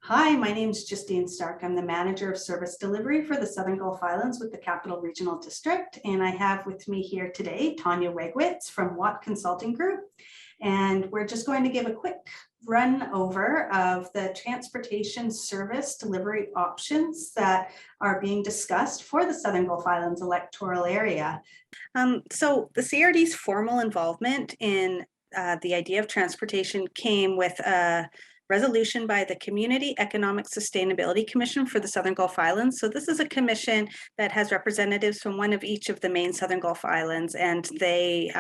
Hi, my name is Justine Starke. I'm the Manager of Service Delivery for the Southern Gulf Islands with the Capital Regional District. And I have with me here today, Tania Wegwitz from Watt Consulting Group. And we're just going to give a quick run over of the transportation service delivery options that are being discussed for the Southern Gulf Islands electoral area. So the CRD's formal involvement in the idea of transportation came with a resolution by the Community Economic Sustainability Commission for the Southern Gulf Islands. So this is a commission that has representatives from one of each of the main Southern Gulf Islands, and they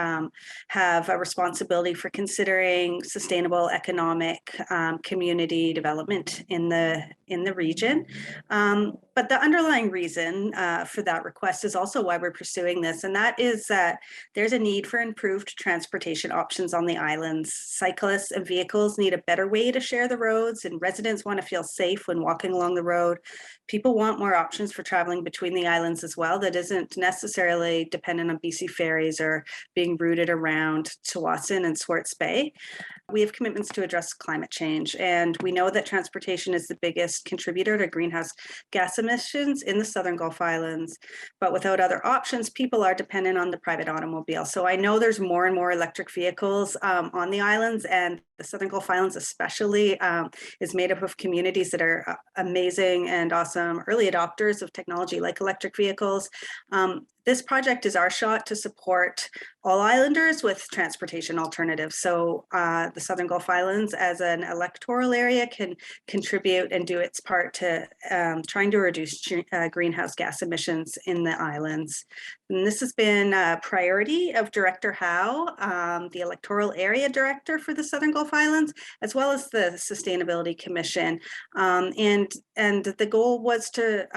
have a responsibility for considering sustainable economic community development in the region. But the underlying reason for that request is also why we're pursuing this, and that is that there's a need for improved transportation options on the islands. Cyclists and vehicles need a better way to share the roads, and residents want to feel safe when walking along the road. People want more options for traveling between the islands as well that isn't necessarily dependent on BC ferries or being routed around Tsawwassen and Swartz Bay. We have commitments to address climate change, and we know that transportation is the biggest contributor to greenhouse gas emissions in the Southern Gulf Islands. But without other options, people are dependent on the private automobile. So I know there's more and more electric vehicles on the islands, and the Southern Gulf Islands especially is made up of communities that are amazing and awesome early adopters of technology like electric vehicles. This project is our shot to support all islanders with transportation alternatives. So the Southern Gulf Islands as an electoral area can contribute and do its part to trying to reduce greenhouse gas emissions in the islands. And this has been a priority of Director Howe, the electoral area director for the Southern Gulf Islands, as well as the Sustainability Commission. And the goal was to,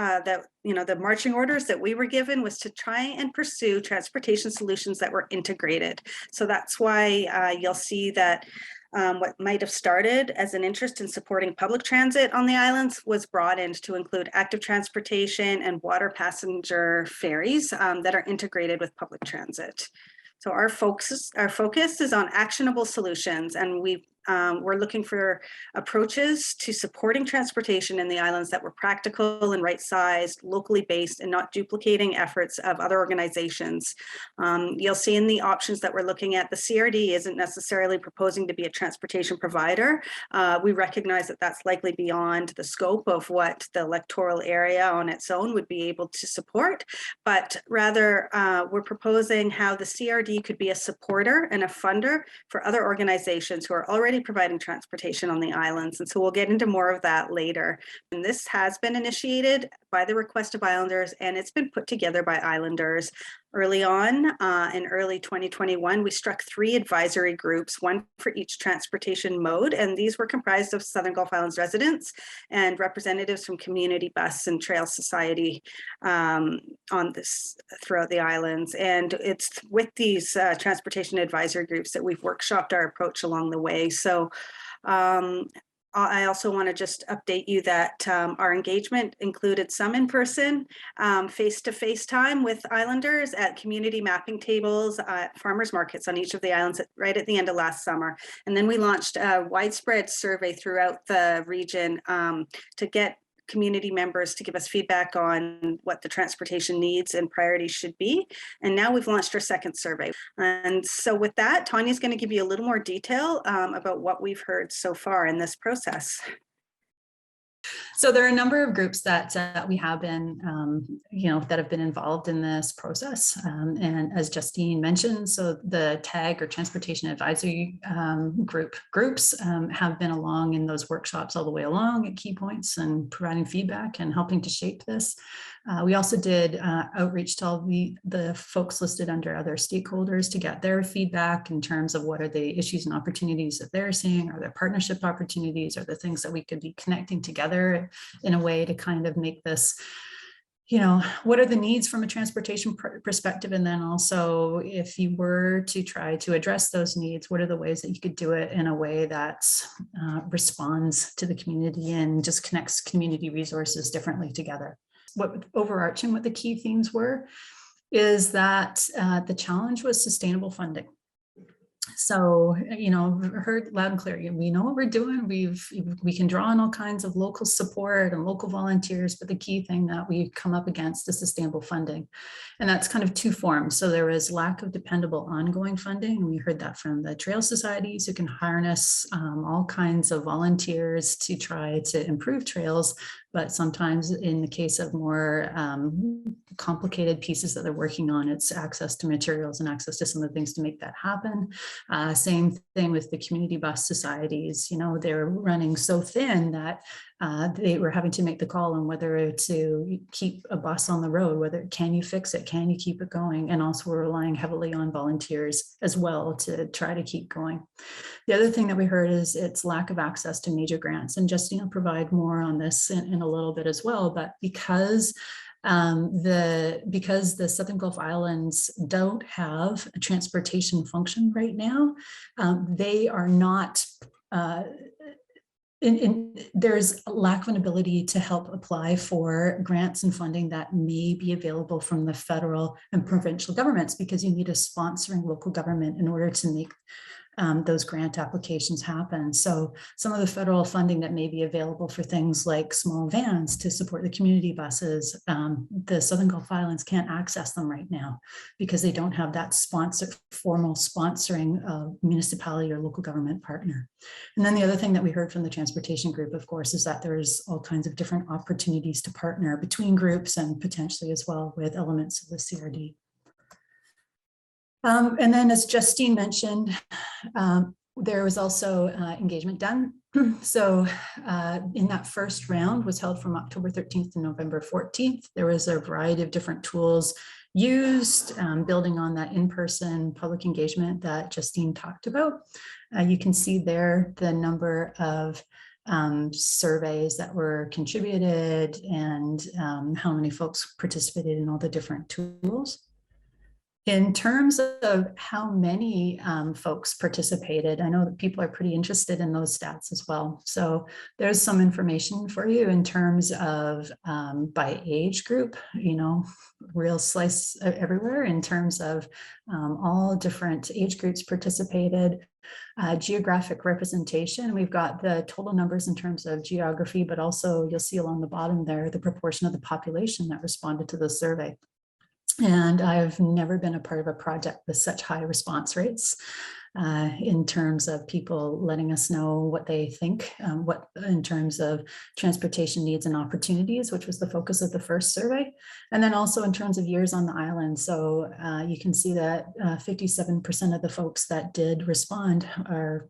the marching orders that we were given was to try and pursue transportation solutions that were integrated. So that's why you'll see that what might have started as an interest in supporting public transit on the islands was broadened to include active transportation and water passenger ferries that are integrated with public transit. So our focus is on actionable solutions, and we're looking for approaches to supporting transportation in the islands that were practical and right-sized, locally based, and not duplicating efforts of other organizations. You'll see in the options that we're looking at, the CRD isn't necessarily proposing to be a transportation provider. We recognize that that's likely beyond the scope of what the electoral area on its own would be able to support, but rather we're proposing how the CRD could be a supporter and a funder for other organizations who are already providing transportation on the islands. And so we'll get into more of that later. And this has been initiated by the request of islanders, and it's been put together by islanders. Early on, in early 2021, we struck 3 advisory groups, one for each transportation mode, and these were comprised of Southern Gulf Islands residents and representatives from Community Bus and Trail Society on this throughout the islands. And it's with these transportation advisory groups that we've workshopped our approach along the way. So I also want to just update you that our engagement included some in-person, face-to-face time with islanders at community mapping tables at farmers markets on each of the islands right at the end of last summer. And then we launched a widespread survey throughout the region to get community members to give us feedback on what the transportation needs and priorities should be. And now we've launched our second survey. And so with that, Tania's going to give you a little more detail about what we've heard so far in this process. So there are a number of groups that we have been, that have been involved in this process. And as Justine mentioned, so the TAG or Transportation Advisory groups have been along in those workshops all the way along at key points and providing feedback and helping to shape this. We also did outreach to all the folks listed under other stakeholders to get their feedback in terms of what are the issues and opportunities that they're seeing, are there partnership opportunities, are the things that we could be connecting together in a way to kind of make this, what are the needs from a transportation perspective? And then also, if you were to try to address those needs, what are the ways that you could do it in a way that responds to the community and just connects community resources differently together? What the key themes were is that the challenge was sustainable funding. So, heard loud and clear. We know what we're doing. We can draw on all kinds of local support and local volunteers, but the key thing that we come up against is sustainable funding. And that's kind of two forms. So there is lack of dependable ongoing funding. And we heard that from the trail societies who can harness all kinds of volunteers to try to improve trails. But sometimes in the case of more complicated pieces that they're working on, it's access to materials and access to some of the things to make that happen. Same thing with the community bus societies. They're running so thin that they were having to make the call on whether to keep a bus on the road, can you fix it, can you keep it going? And also we're relying heavily on volunteers as well to try to keep going. The other thing that we heard is its lack of access to major grants, and Justine will provide more on this in a little bit as well, but because the Southern Gulf Islands don't have a transportation function right now, they are not there's a lack of an ability to help apply for grants and funding that may be available from the federal and provincial governments, because you need a sponsoring local government in order to make those grant applications happen. So some of the federal funding that may be available for things like small vans to support the community buses, the Southern Gulf Islands can't access them right now because they don't have that formal sponsoring municipality or local government partner. And then the other thing that we heard from the transportation group, of course, is that there's all kinds of different opportunities to partner between groups and potentially as well with elements of the CRD. And then, as Justine mentioned, there was also engagement done. So in that first round was held from October 13th to November 14th. There was a variety of different tools used, building on that in-person public engagement that Justine talked about. You can see there the number of surveys that were contributed and how many folks participated in all the different tools. In terms of how many folks participated, I know that people are pretty interested in those stats as well. So there's some information for you in terms of by age group, real slice everywhere in terms of all different age groups participated. Geographic representation, we've got the total numbers in terms of geography, but also you'll see along the bottom there the proportion of the population that responded to the survey. And I've never been a part of a project with such high response rates in terms of people letting us know what they think, what in terms of transportation needs and opportunities, which was the focus of the first survey. And then also in terms of years on the island. So you can see that 57% of the folks that did respond are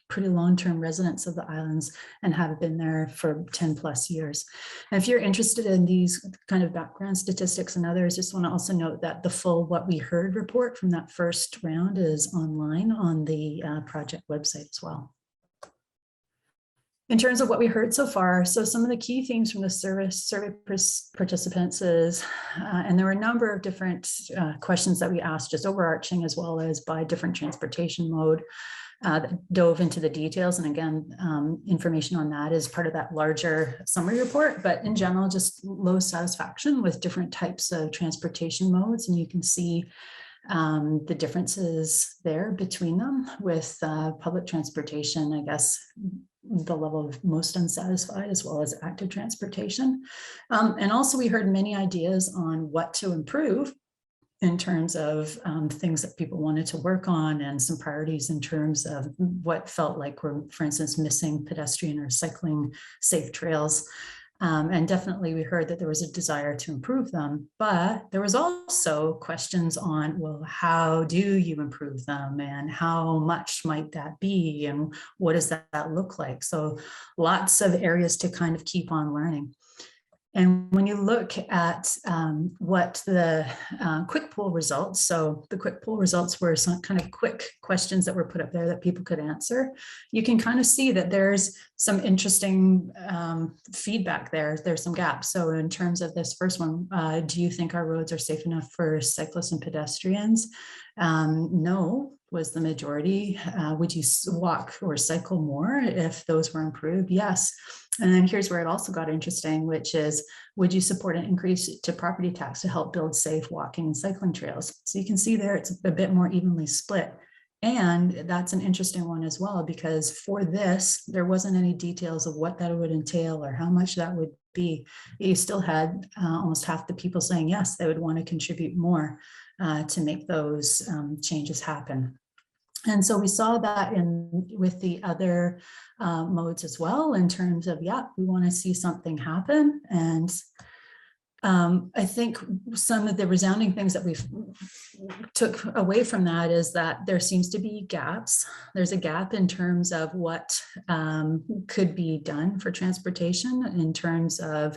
pretty long-term residents of the islands and have been there for 10 plus years. And if you're interested in these kind of background statistics and others, just want to also note that the full What We Heard report from that first round is online on the project website as well. In terms of what we heard so far, so some of the key themes from the survey participants is, and there were a number of different questions that we asked, just overarching as well as by different transportation mode. That dove into the details. And again, information on that is part of that larger summary report, but in general, just low satisfaction with different types of transportation modes. And you can see the differences there between them with public transportation, I guess, the level of most unsatisfied as well as active transportation. And also we heard many ideas on what to improve in terms of things that people wanted to work on and some priorities in terms of what felt like were, for instance, missing pedestrian or cycling safe trails. And definitely we heard that there was a desire to improve them, but there was also questions on, well, how do you improve them and how much might that be and what does that look like? So lots of areas to kind of keep on learning. And when you look at what the quick poll results, so the quick poll results were some kind of quick questions that were put up there that people could answer. You can kind of see that there's some interesting feedback there. There's some gaps. So in terms of this first one, do you think our roads are safe enough for cyclists and pedestrians? No, was the majority. Would you walk or cycle more if those were improved? Yes. And then here's where it also got interesting, which is, would you support an increase to property tax to help build safe walking and cycling trails? So you can see there, it's a bit more evenly split. And that's an interesting one as well, because for this, there wasn't any details of what that would entail or how much that would be. You still had almost half the people saying yes, they would want to contribute more to make those changes happen. And so we saw that with the other modes as well, in terms of, yeah, we want to see something happen. And I think some of the resounding things that we've took away from that is that there seems to be gaps. There's a gap in terms of what could be done for transportation, in terms of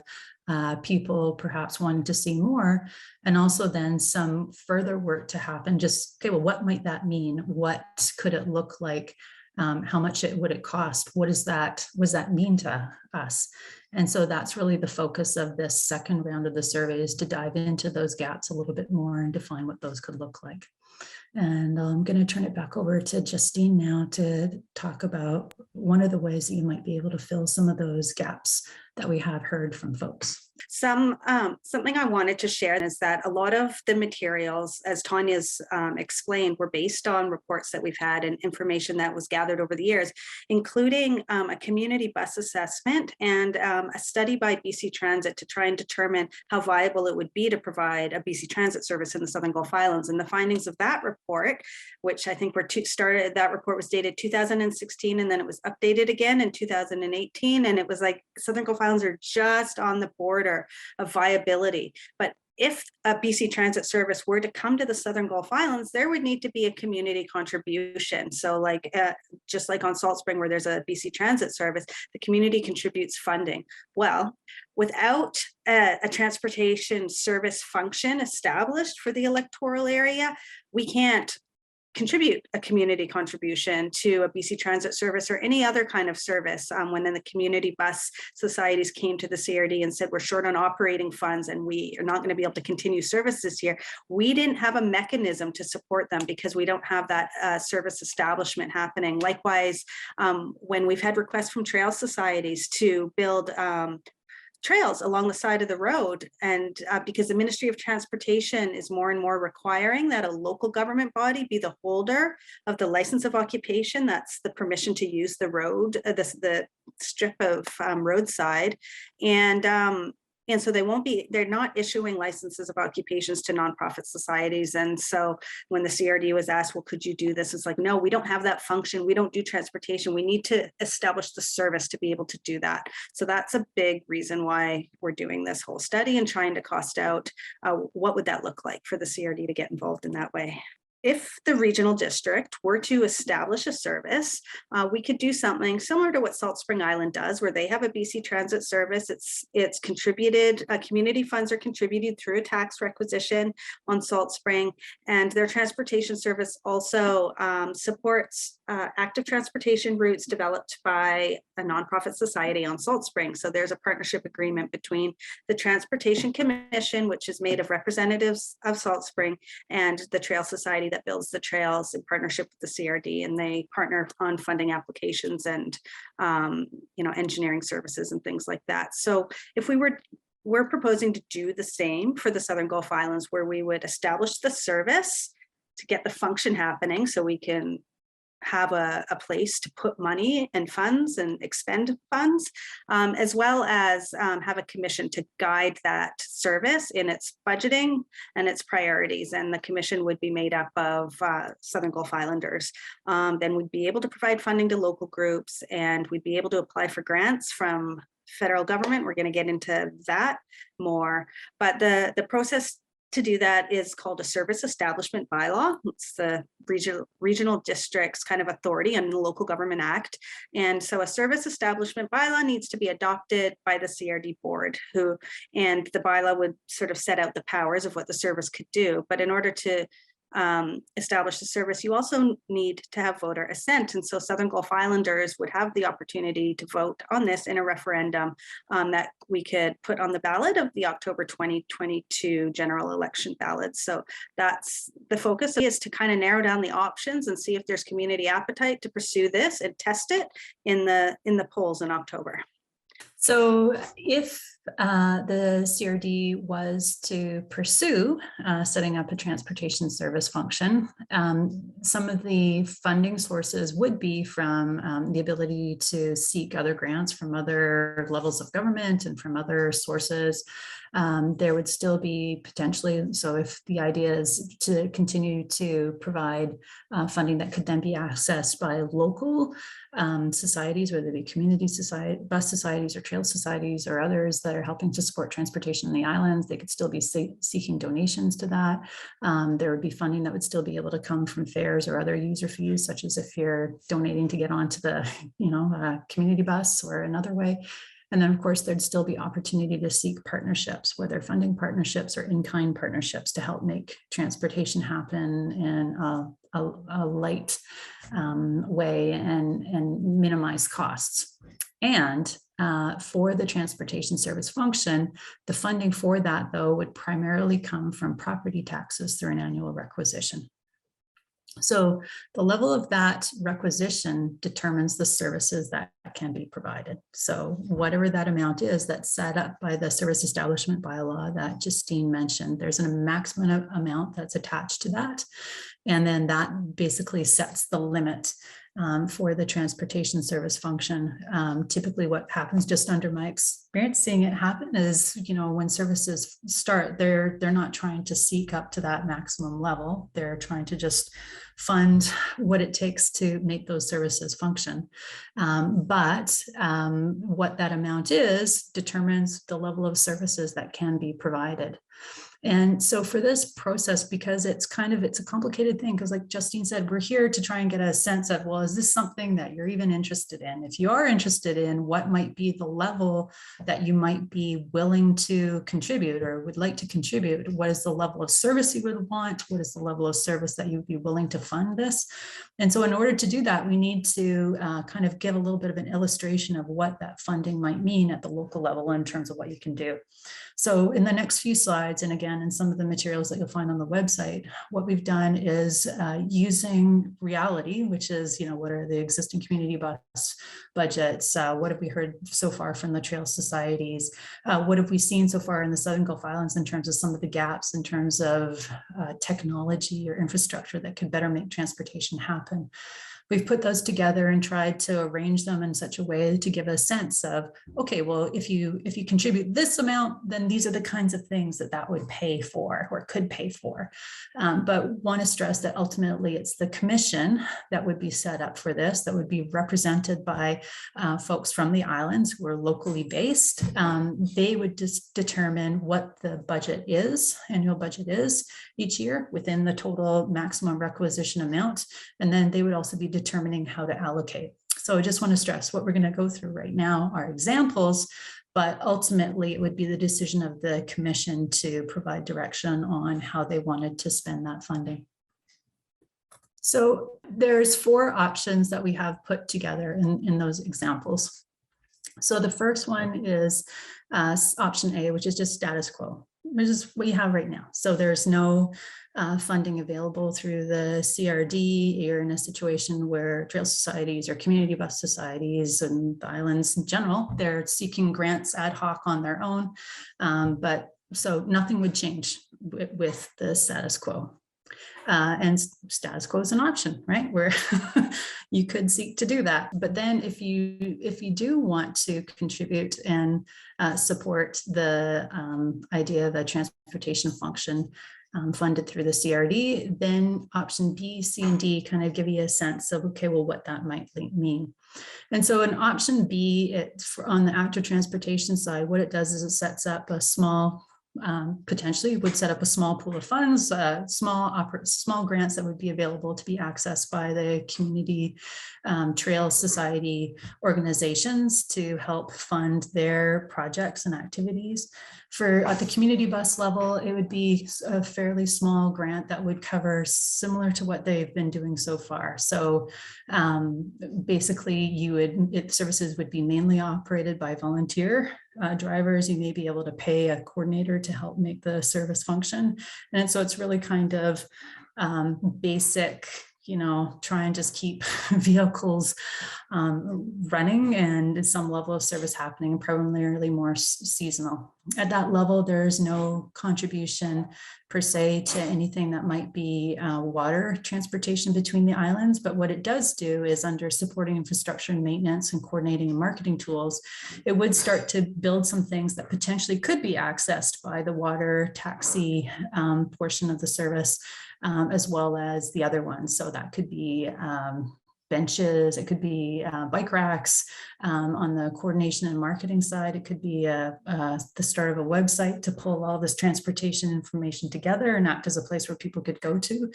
people perhaps wanting to see more, and also then some further work to happen. Just, okay, well, what might that mean? What could it look like? How much would it cost? What does that mean to us? And so that's really the focus of this second round of the survey, is to dive into those gaps a little bit more and define what those could look like. And I'm going to turn it back over to Justine now to talk about one of the ways that you might be able to fill some of those gaps that we have heard from folks. Something I wanted to share is that a lot of the materials, as Tania's explained, were based on reports that we've had and information that was gathered over the years, including a community bus assessment and a study by BC Transit to try and determine how viable it would be to provide a BC Transit service in the Southern Gulf Islands. And the findings of that report, which I think that report was dated 2016, and then it was updated again in 2018. And it was like, Southern Gulf Islands are just on the border of viability. But if a BC Transit service were to come to the Southern Gulf Islands, there would need to be a community contribution. So just like on Salt Spring, where there's a BC Transit service, the community contributes funding. Well, without a transportation service function established for the electoral area, we can't contribute a community contribution to a BC Transit service or any other kind of service. When then the community bus societies came to the CRD and said, we're short on operating funds and we are not going to be able to continue service this year, we didn't have a mechanism to support them because we don't have that service establishment happening. Likewise, when we've had requests from trail societies to build trails along the side of the road, and because the Ministry of Transportation is more and more requiring that a local government body be the holder of the license of occupation, that's the permission to use the road, the strip of roadside, and so they're not issuing licenses of occupations to nonprofit societies. And so when the CRD was asked, well, could you do this? It's like, no, we don't have that function. We don't do transportation. We need to establish the service to be able to do that. So that's a big reason why we're doing this whole study and trying to cost out what would that look like for the CRD to get involved in that way. If the regional district were to establish a service, we could do something similar to what Salt Spring Island does, where they have a BC Transit service. It's contributed, community funds are contributed through a tax requisition on Salt Spring, and their transportation service also supports active transportation routes developed by a nonprofit society on Salt Spring. So there's a partnership agreement between the Transportation Commission, which is made of representatives of Salt Spring, and the Trail Society that builds the trails in partnership with the CRD, and they partner on funding applications and engineering services and things like that. So if we're proposing to do the same for the Southern Gulf Islands, where we would establish the service to get the function happening so we can have a place to put money and funds and expend funds, as well as have a commission to guide that service in its budgeting and its priorities. And the commission would be made up of Southern Gulf Islanders. Then we'd be able to provide funding to local groups, and we'd be able to apply for grants from federal government. We're going to get into that more, but the process to do that is called a service establishment bylaw. It's the regional district's kind of authority under the Local Government Act. And so a service establishment bylaw needs to be adopted by the CRD board, and the bylaw would sort of set out the powers of what the service could do. But in order to establish the service, you also need to have voter assent. And so Southern Gulf Islanders would have the opportunity to vote on this in a referendum that we could put on the ballot of the October 2022 general election ballot. So that's the focus, is to kind of narrow down the options and see if there's community appetite to pursue this and test it in the polls in October. So if The CRD was to pursue setting up a transportation service function. Some of the funding sources would be from the ability to seek other grants from other levels of government and from other sources. There would still be potentially, so if the idea is to continue to provide funding that could then be accessed by local societies, whether they be community society, bus societies or trail societies or others that are helping to support transportation in the islands, they could still be seeking donations to that. There would be funding that would still be able to come from fares or other user fees, such as if you're donating to get onto the, community bus or another way. And then, of course, there'd still be opportunity to seek partnerships, whether funding partnerships or in-kind partnerships to help make transportation happen in a light way and minimize costs. And for the transportation service function, the funding for that, though, would primarily come from property taxes through an annual requisition. So the level of that requisition determines the services that can be provided. So whatever that amount is that's set up by the service establishment bylaw that Justine mentioned, there's a maximum amount that's attached to that. And then that basically sets the limit for the transportation service function. Typically what happens, just under my experience seeing it happen, is, when services start, they're not trying to seek up to that maximum level. They're trying to just fund what it takes to make those services function. But what that amount is determines the level of services that can be provided. And so for this process, because it's a complicated thing, because like Justine said, we're here to try and get a sense of, well, is this something that you're even interested in? If you are interested in what might be the level that you might be willing to contribute or would like to contribute, what is the level of service you would want? What is the level of service that you'd be willing to fund this? And so in order to do that, we need to kind of give a little bit of an illustration of what that funding might mean at the local level in terms of what you can do. So in the next few slides, and again, in some of the materials that you'll find on the website, what we've done is using reality, which is, what are the existing community bus budgets? What have we heard so far from the trail societies? What have we seen so far in the Southern Gulf Islands in terms of some of the gaps in terms of technology or infrastructure that could better make transportation happen? We've put those together and tried to arrange them in such a way to give a sense of, okay, well, if you contribute this amount, then these are the kinds of things that would pay for or could pay for. But want to stress that ultimately it's the commission that would be set up for this, that would be represented by folks from the islands who are locally based. They would just determine what the budget is, annual budget is each year within the total maximum requisition amount. And then they would also be determining how to allocate. So I just want to stress what we're going to go through right now are examples, but ultimately it would be the decision of the commission to provide direction on how they wanted to spend that funding. So there's 4 options that we have put together in those examples. So the first one is option A, which is just status quo, which is what you have right now. So there's no funding available through the CRD. You're in a situation where trail societies or community bus societies and the islands in general, they're seeking grants ad hoc on their own. But so nothing would change with the status quo. And status quo is an option, right? Where you could seek to do that. But then if you do want to contribute and support the idea of a transportation function funded through the CRD, then option B, C, and D kind of give you a sense of, okay, well, what that might mean. And so in option B, on the active transportation side, what it does is it sets up a small potentially would set up a small pool of funds, small grants that would be available to be accessed by the community trail society organizations to help fund their projects and activities. At the community bus level, it would be a fairly small grant that would cover similar to what they've been doing so far. So basically services would be mainly operated by volunteer drivers. You may be able to pay a coordinator to help make the service function. And so it's really kind of basic try and just keep vehicles running and some level of service happening, primarily more seasonal. At that level, there's no contribution per se to anything that might be water transportation between the islands. But what it does do is, under supporting infrastructure and maintenance and coordinating and marketing tools, it would start to build some things that potentially could be accessed by the water taxi portion of the service, as well as the other ones. So that could be benches, it could be bike racks. On the coordination and marketing side, it could be the start of a website to pull all this transportation information together and act as a place where people could go to.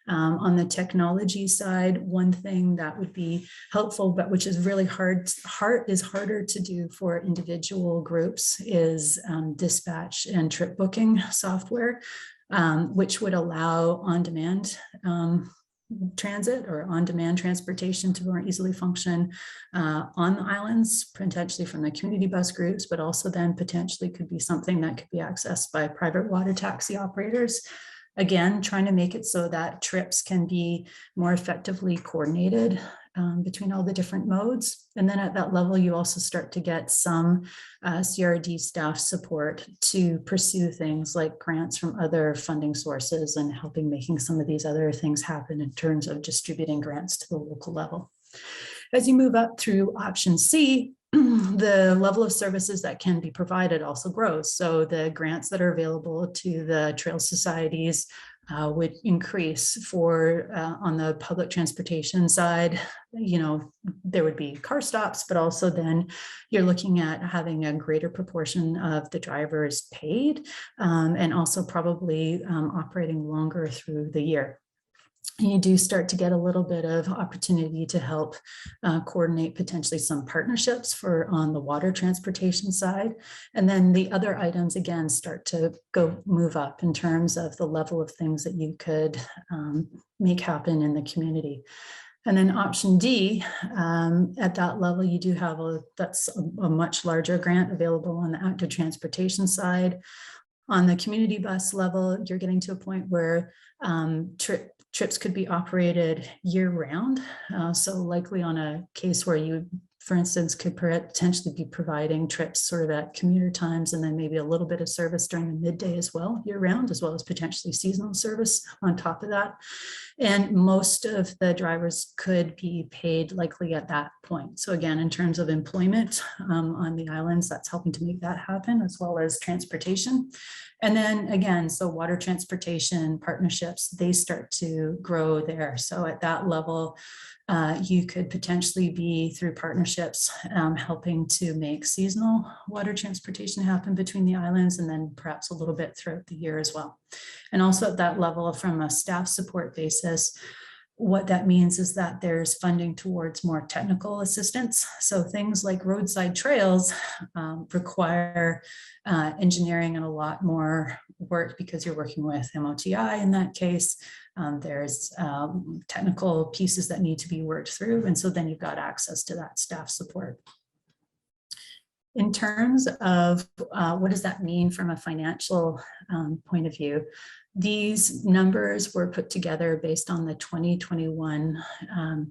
On the technology side, one thing that would be helpful, but which is really harder to do for individual groups, is dispatch and trip booking software, which would allow on-demand transit or on-demand transportation to more easily function on the islands, potentially from the community bus groups, but also then potentially could be something that could be accessed by private water taxi operators. Again, trying to make it so that trips can be more effectively coordinated between all the different modes. And then at that level, you also start to get some CRD staff support to pursue things like grants from other funding sources and helping making some of these other things happen in terms of distributing grants to the local level. As you move up through option C, the level of services that can be provided also grows. So the grants that are available to the trail societies would increase. For on the public transportation side, there would be car stops, but also then you're looking at having a greater proportion of the drivers paid, and also probably operating longer through the year. And you do start to get a little bit of opportunity to help coordinate potentially some partnerships on the water transportation side. And then the other items, again, start to move up in terms of the level of things that you could make happen in the community. And then option D, at that level, you do have that's a much larger grant available on the active transportation side. On the community bus level, you're getting to a point where trips could be operated year round. So likely on a case where you, for instance, could potentially be providing trips sort of at commuter times, and then maybe a little bit of service during the midday as well, year round, as well as potentially seasonal service on top of that. And most of the drivers could be paid likely at that point. So again, in terms of employment on the islands, that's helping to make that happen, as well as transportation. And then again, so water transportation partnerships, they start to grow there. So at that level, you could potentially be, through partnerships, helping to make seasonal water transportation happen between the islands, and then perhaps a little bit throughout the year as well. And also at that level, from a staff support basis, what that means is that there's funding towards more technical assistance. So things like roadside trails require engineering and a lot more work, because you're working with MOTI in that case. There's technical pieces that need to be worked through. And so then you've got access to that staff support. In terms of what does that mean from a financial point of view, these numbers were put together based on the 2021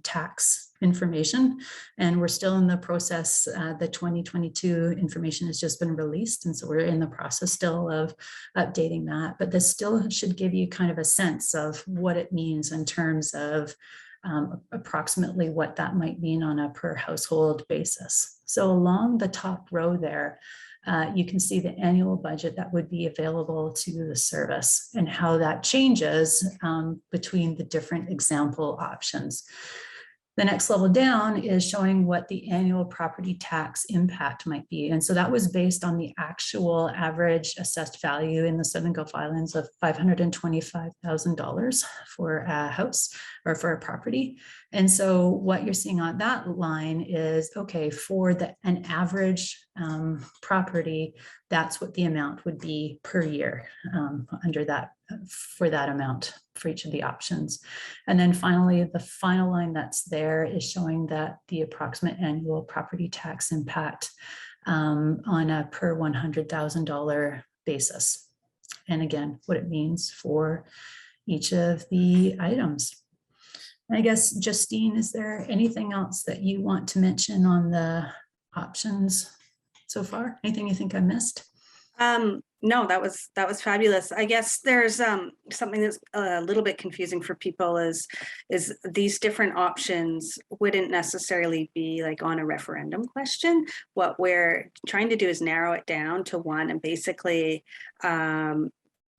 tax information, and we're still in the process. The 2022 information has just been released, and so we're in the process still of updating that. But this still should give you kind of a sense of what it means in terms of approximately what that might mean on a per household basis. So along the top row there, you can see the annual budget that would be available to the service and how that changes between the different example options. The next level down is showing what the annual property tax impact might be. And so that was based on the actual average assessed value in the Southern Gulf Islands of $525,000 for a house or for a property. And so what you're seeing on that line is, okay, for an average property, that's what the amount would be per year under that, for that amount for each of the options. And then finally, the final line that's there is showing that the approximate annual property tax impact on a per $100,000 basis. And again, what it means for each of the items. I guess, Justine, is there anything else that you want to mention on the options so far? Anything you think I missed? No, that was fabulous. I guess there's something that's a little bit confusing for people is these different options wouldn't necessarily be like on a referendum question. What we're trying to do is narrow it down to one and basically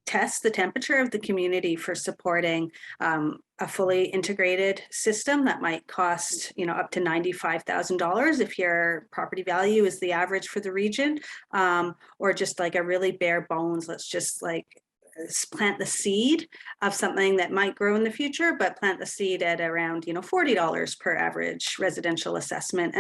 test the temperature of the community for supporting a fully integrated system that might cost, you know, up to $95,000 if your property value is the average for the region, or just like a really bare bones, let's just like plant the seed of something that might grow in the future, but plant the seed at around, you know, $40 per average residential assessment.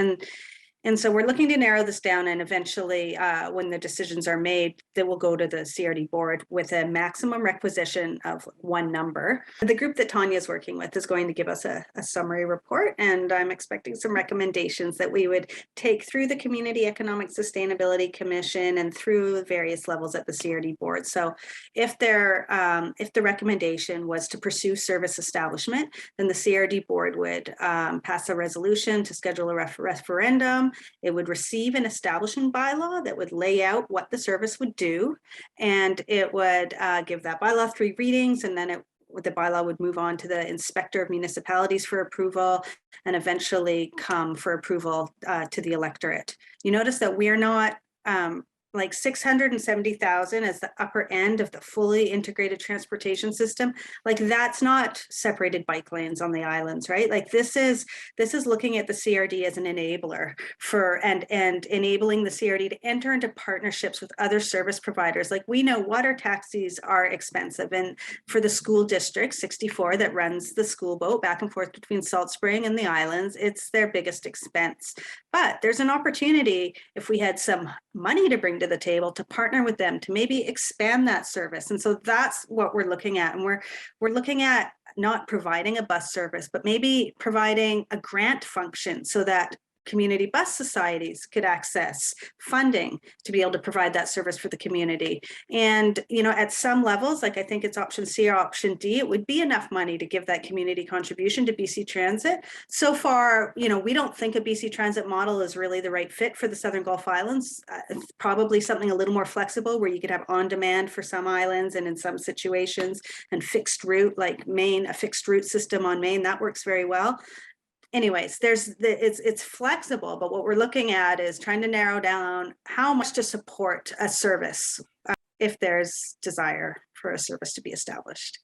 And so we're looking to narrow this down, and eventually when the decisions are made, they will go to the CRD board with a maximum requisition of one number. The group that Tania is working with is going to give us a summary report, and I'm expecting some recommendations that we would take through the Community Economic Sustainability Commission and through various levels at the CRD board. So if the recommendation was to pursue service establishment, then the CRD board would pass a resolution to schedule a referendum. It would receive an establishing bylaw that would lay out what the service would do, and it would give that bylaw 3 readings, and then the bylaw would move on to the inspector of municipalities for approval, and eventually come for approval to the electorate. You notice that we are not like 670,000 as the upper end of the fully integrated transportation system. Like that's not separated bike lanes on the islands, right? Like this is looking at the CRD as an enabler for and enabling the CRD to enter into partnerships with other service providers. Like we know water taxis are expensive, and for the school district 64 that runs the school boat back and forth between Salt Spring and the islands, it's their biggest expense. But there's an opportunity, if we had some money to bring to the table, to partner with them to maybe expand that service. And so that's what we're looking at. And we're looking at not providing a bus service, but maybe providing a grant function so that community bus societies could access funding to be able to provide that service for the community. And, you know, at some levels, like I think it's option C or option D, it would be enough money to give that community contribution to BC Transit. So far, you know, we don't think a BC Transit model is really the right fit for the Southern Gulf Islands. It's probably something a little more flexible where you could have on demand for some islands and in some situations, and fixed route like Mayne, a fixed route system on Mayne, that works very well. Anyways, it's flexible, but what we're looking at is trying to narrow down how much to support a service if there's desire for a service to be established.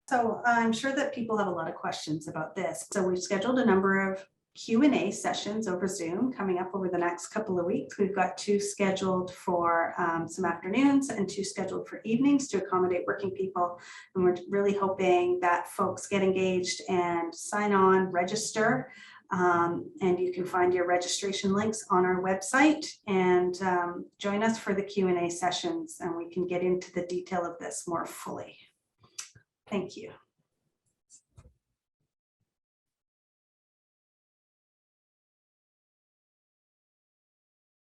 So I'm sure that people have a lot of questions about this. So we've scheduled a number of Q&A sessions over Zoom coming up over the next couple of weeks. We've got 2 scheduled for some afternoons and 2 scheduled for evenings to accommodate working people. And we're really hoping that folks get engaged and sign on, register. And you can find your registration links on our website, and join us for the Q&A sessions, and we can get into the detail of this more fully. Thank you.